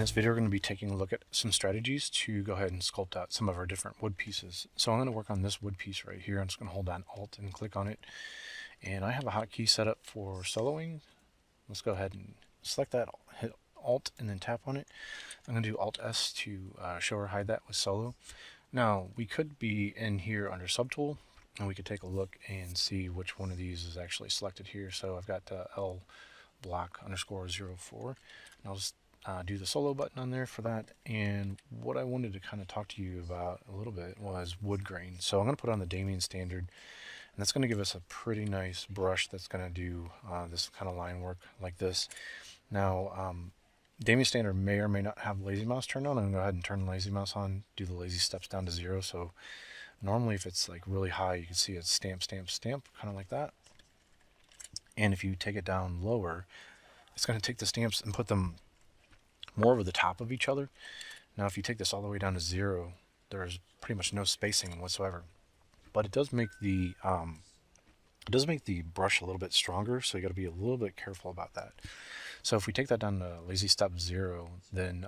this video, we're going to be taking a look at some strategies to go ahead and sculpt out some of our different wood pieces. So I'm going to work on this wood piece right here. I'm just going to hold down Alt and click on it. And I have a hotkey set up for soloing. Let's go ahead and select that, hit Alt and then tap on it. I'm going to do Alt S to show or hide that with solo. Now we could be in here under subtool and we could take a look and see which one of these is actually selected here. So I've got L block _04, and I'll just do the solo button on there for that. And what I wanted to kind of talk to you about a little bit was wood grain. So I'm going to put on the Dynamesh standard, and that's going to give us a pretty nice brush that's going to do this kind of line work like this. Now Dynamesh standard may or may not have lazy mouse turned on. I'm going to go ahead and turn the lazy mouse on, do the lazy steps down to 0. So normally if it's like really high, you can see it's stamp, stamp, stamp, kind of like that. And if you take it down lower, it's going to take the stamps and put them more over the top of each other. Now if you take this all the way down to 0, there's pretty much no spacing whatsoever. But it does make the brush a little bit stronger, so you got to be a little bit careful about that. So if we take that down to lazy step 0, then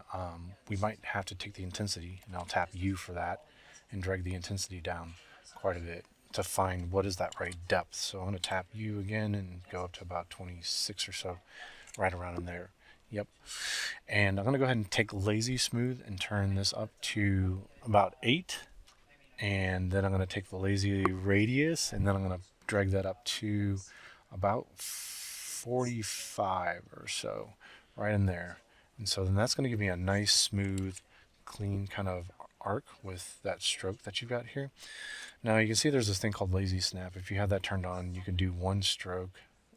we might have to take the intensity, and I'll tap U for that and drag the intensity down quite a bit to find what is that right depth. So I'm going to tap U again and go up to about 26 or so, right around in there. Yep. And I'm going to go ahead and take lazy smooth and turn this up to about 8. And then I'm going to take the lazy radius and then I'm going to drag that up to about 45 or so, right in there. And so then that's going to give me a nice smooth clean kind of arc with that stroke that you've got here. Now you can see there's this thing called lazy snap. If you have that turned on, you can do one stroke,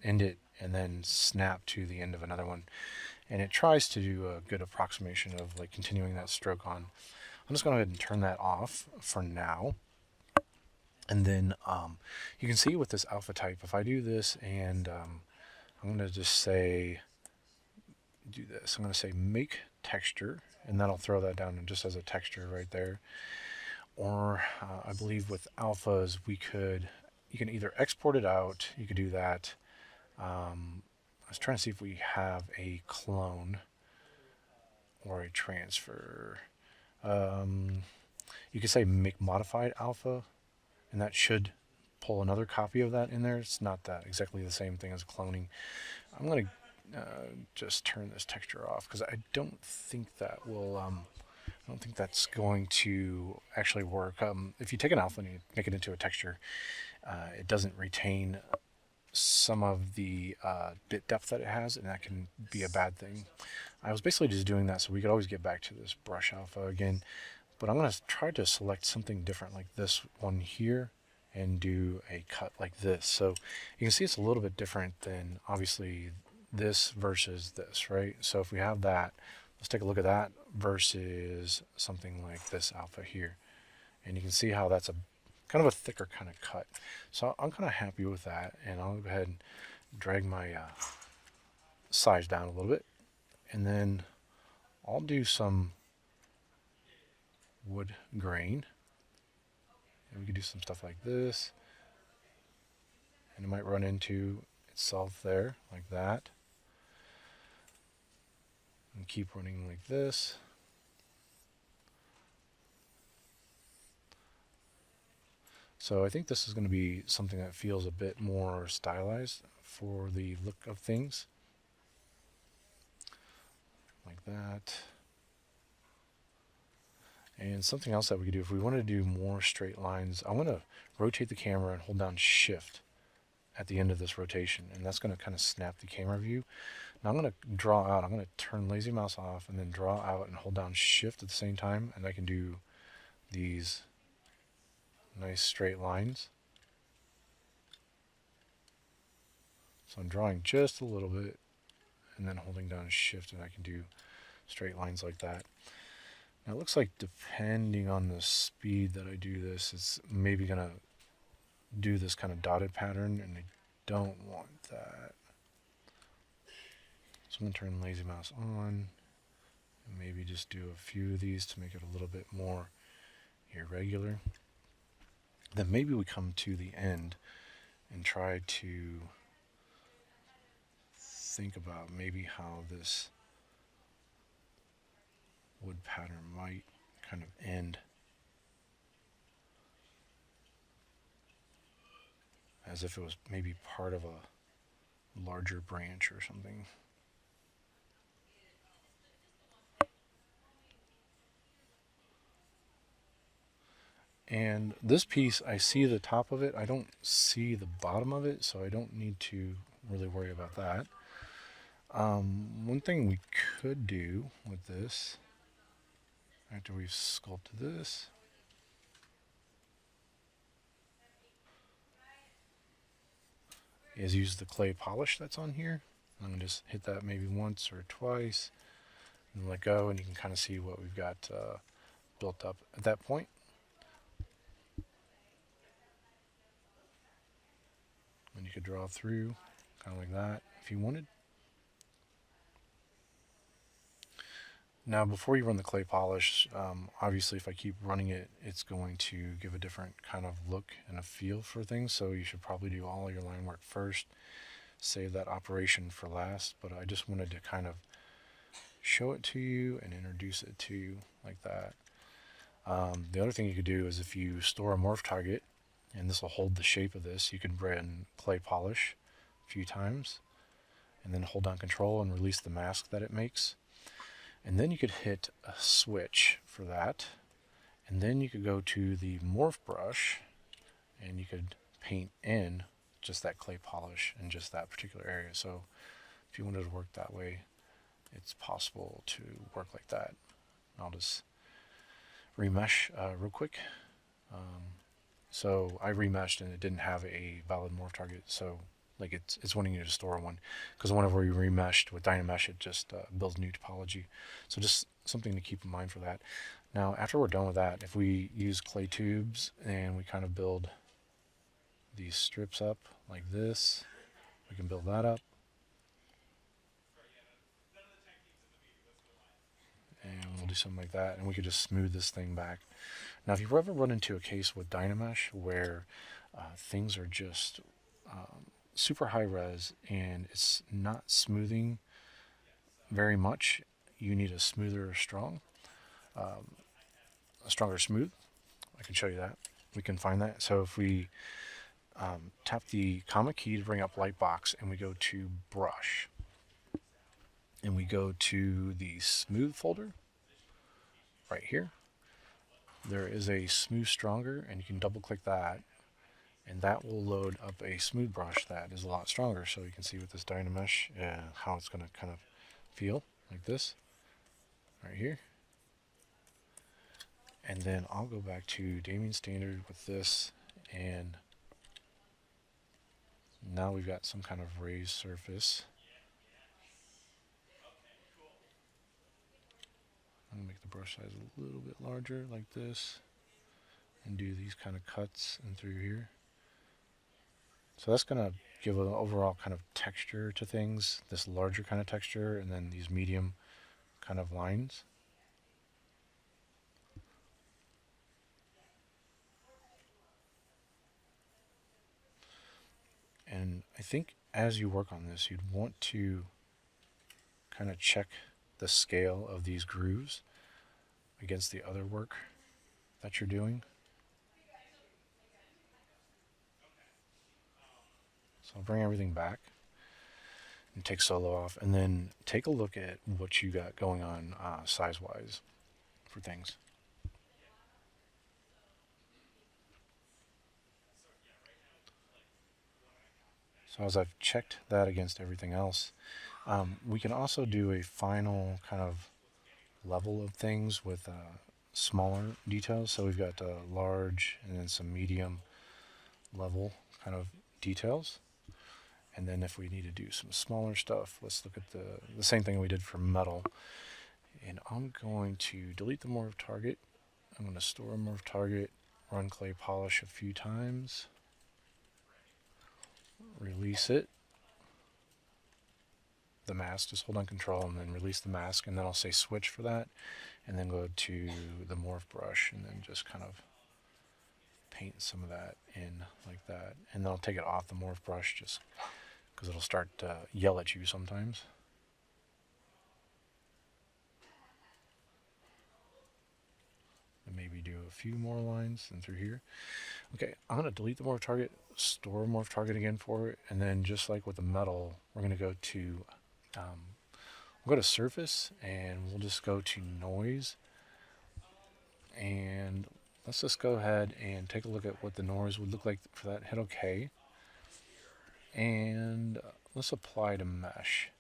end it, and then snap to the end of another one. And it tries to do a good approximation of like continuing that stroke on. I'm just going to go ahead and turn that off for now. And then you can see with this alpha type, if I do this and I'm going to just say, do this. I'm going to say make texture, and that'll throw that down just as a texture right there. Or I believe with alphas, you can either export it out, you could do that. I was trying to see if we have a clone or a transfer. You could say make modified alpha, and that should pull another copy of that in there. It's not that exactly the same thing as cloning. I'm going to just turn this texture off because I don't think that will I don't think that's going to actually work. If you take an alpha and you make it into a texture, it doesn't retain some of the bit depth that it has, and that can be a bad thing. I was basically just doing that so we could always get back to this brush alpha again, but I'm going to try to select something different like this one here and do a cut like this. So you can see it's a little bit different than obviously this versus this, right? So if we have that, let's take a look at that versus something like this alpha here, and you can see how that's a kind of a thicker kind of cut. So I'm kind of happy with that, and I'll go ahead and drag my size down a little bit, and then I'll do some wood grain, and we could do some stuff like this, and it might run into itself there like that, and keep running like this. So I think this is going to be something that feels a bit more stylized for the look of things. Like that. And something else that we could do, if we want to do more straight lines, I want to rotate the camera and hold down Shift at the end of this rotation. And that's going to kind of snap the camera view. Now I'm going to draw out. I'm going to turn lazy mouse off and then draw out and hold down Shift at the same time. And I can do these nice straight lines. So I'm drawing just a little bit and then holding down Shift, and I can do straight lines like that. Now it looks like depending on the speed that I do this, it's maybe going to do this kind of dotted pattern, and I don't want that. So I'm going to turn lazy mouse on and maybe just do a few of these to make it a little bit more irregular. Then maybe we come to the end and try to think about maybe how this wood pattern might kind of end as if it was maybe part of a larger branch or something. And this piece, I see the top of it. I don't see the bottom of it, so I don't need to really worry about that. One thing we could do with this, after we've sculpted this, is use the clay polish that's on here. I'm going to just hit that maybe once or twice and let go, and you can kind of see what we've got built up at that point. And you could draw through kind of like that if you wanted. Now, before you run the clay polish, obviously if I keep running it, it's going to give a different kind of look and a feel for things, so you should probably do all your line work first, save that operation for last, but I just wanted to kind of show it to you and introduce it to you like that. The other thing you could do is if you store a morph target, and this will hold the shape of this, you could run clay polish a few times, and then hold down control and release the mask that it makes. And then you could hit a switch for that, and then you could go to the morph brush, and you could paint in just that clay polish in just that particular area. So if you wanted to work that way, it's possible to work like that. I'll just remesh real quick. So I remeshed and it didn't have a valid morph target, so like it's wanting you to store one, because whenever you remeshed with Dynamesh, it just builds new topology. So just something to keep in mind for that. Now, after we're done with that, if we use clay tubes and we kind of build these strips up like this, we can build that up. And we'll do something like that, and we could just smooth this thing back. Now, if you've ever run into a case with Dynamesh where things are just super high res and it's not smoothing very much, you need a smoother strong, a stronger smooth. I can show you that. We can find that. So if we tap the comma key to bring up Lightbox, and we go to brush, and we go to the smooth folder right here, there is a smooth stronger, and you can double click that, and that will load up a smooth brush that is a lot stronger. So you can see with this Dynamesh how it's going to kind of feel like this right here. And then I'll go back to Damien Standard with this, and now we've got some kind of raised surface. I'm going to make the brush size a little bit larger like this, and do these kind of cuts in through here. So that's going to give an overall kind of texture to things, this larger kind of texture, and then these medium kind of lines. And I think as you work on this, you'd want to kind of check the scale of these grooves against the other work that you're doing. So I'll bring everything back and take solo off, and then take a look at what you got going on size-wise for things. So as I've checked that against everything else, we can also do a final kind of level of things with smaller details. So we've got large and then some medium level kind of details. And then if we need to do some smaller stuff, let's look at the same thing we did for metal. And I'm going to delete the morph target. I'm going to store a morph target, run clay polish a few times, release it. The mask, just hold on control and then release the mask, and then I'll say switch for that, and then go to the morph brush and then just kind of paint some of that in like that, and then I'll take it off the morph brush just because it'll start to yell at you sometimes. and maybe do a few more lines and through here. Okay, I'm going to delete the morph target, store morph target again for it, and then just like with the metal, we're going to go to we'll go to surface, and we'll just go to noise, and let's just go ahead and take a look at what the noise would look like for that. Hit OK, and let's apply to mesh.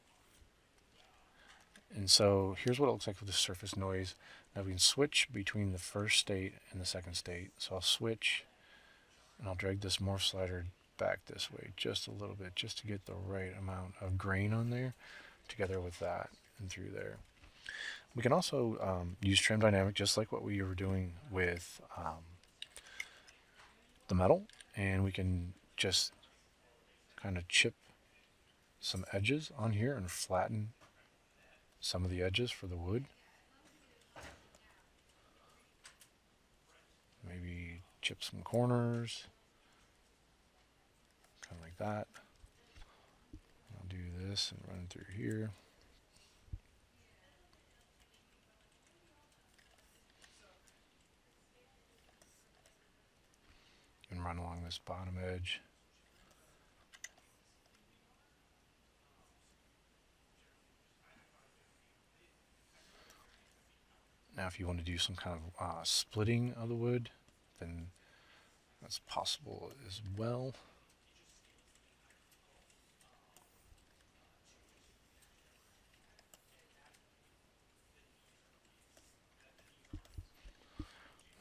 And so here's what it looks like with the surface noise. Now we can switch between the first state and the second state. So I'll switch, and I'll drag this morph slider back this way just a little bit, just to get the right amount of grain on there, together with that and through there. We can also use trim dynamic, just like what we were doing with the metal, and we can just kind of chip some edges on here and flatten some of the edges for the wood. Maybe chip some corners, kind of like that. I'll do this and run through here. And run along this bottom edge. Now if you want to do some kind of splitting of the wood, then that's possible as well.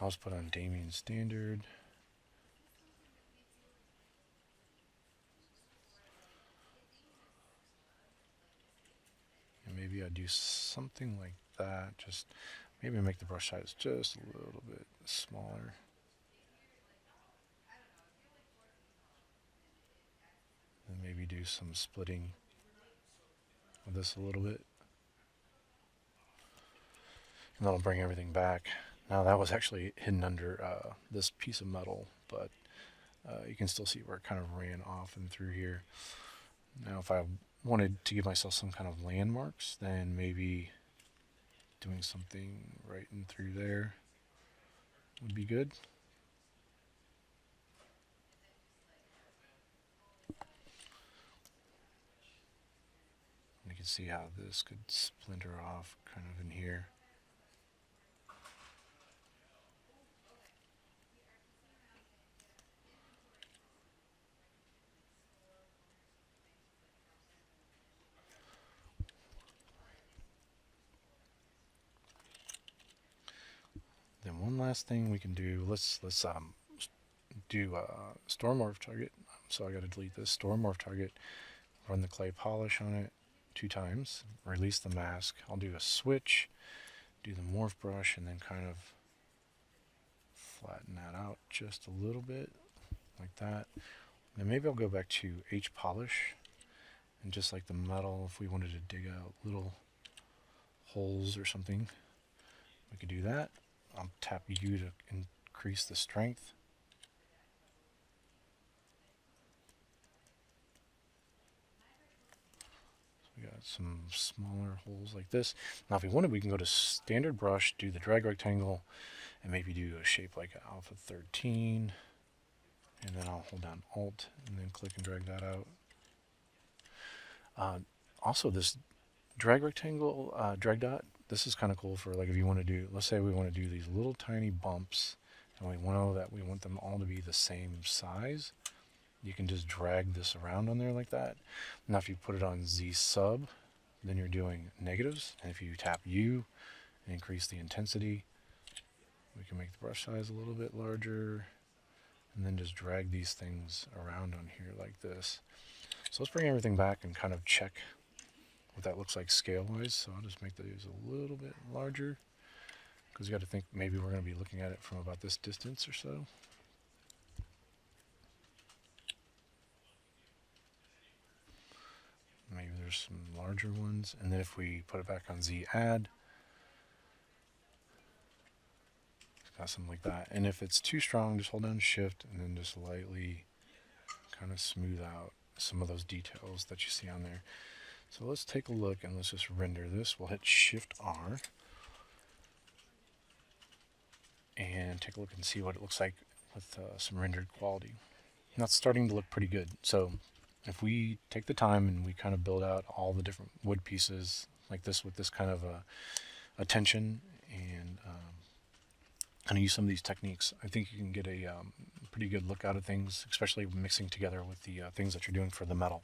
I'll just put on Damien Standard. And maybe I do something like that, just maybe make the brush size just a little bit smaller. And maybe do some splitting of this a little bit. And that'll bring everything back. Now that was actually hidden under this piece of metal, but you can still see where it kind of ran off and through here. Now if I wanted to give myself some kind of landmarks, then maybe doing something right in through there would be good. And you can see how this could splinter off kind of in here. Then one last thing we can do, let's do store morph target. So I got to delete this store morph target, run the clay polish on it 2 times, release the mask. I'll do a switch, do the morph brush, and then kind of flatten that out just a little bit like that. Then maybe I'll go back to H polish, and just like the metal, if we wanted to dig out little holes or something, we could do that. I'll tap U to increase the strength. So we got some smaller holes like this. Now if we wanted, we can go to standard brush, do the drag rectangle, and maybe do a shape like alpha 13. And then I'll hold down Alt and then click and drag that out. Also this drag rectangle, drag dot, this is kind of cool for like if you want to do, let's say we want to do these little tiny bumps and we know that we want them all to be the same size. You can just drag this around on there like that. Now if you put it on Z sub, then you're doing negatives. And if you tap U and increase the intensity, we can make the brush size a little bit larger and then just drag these things around on here like this. So let's bring everything back and kind of check what that looks like scale-wise. So I'll just make these a little bit larger, because you got to think maybe we're going to be looking at it from about this distance or so. Maybe there's some larger ones, and then if we put it back on Z add, it's got something like that. And if it's too strong, just hold down Shift and then just lightly kind of smooth out some of those details that you see on there. So let's take a look and let's just render this. We'll hit Shift R. And and take a look and see what it looks like with some rendered quality. And that's starting to look pretty good. So if we take the time and we kind of build out all the different wood pieces like this with this kind of attention and kind of use some of these techniques, I think you can get a pretty good look out of things, especially mixing together with the things that you're doing for the metal.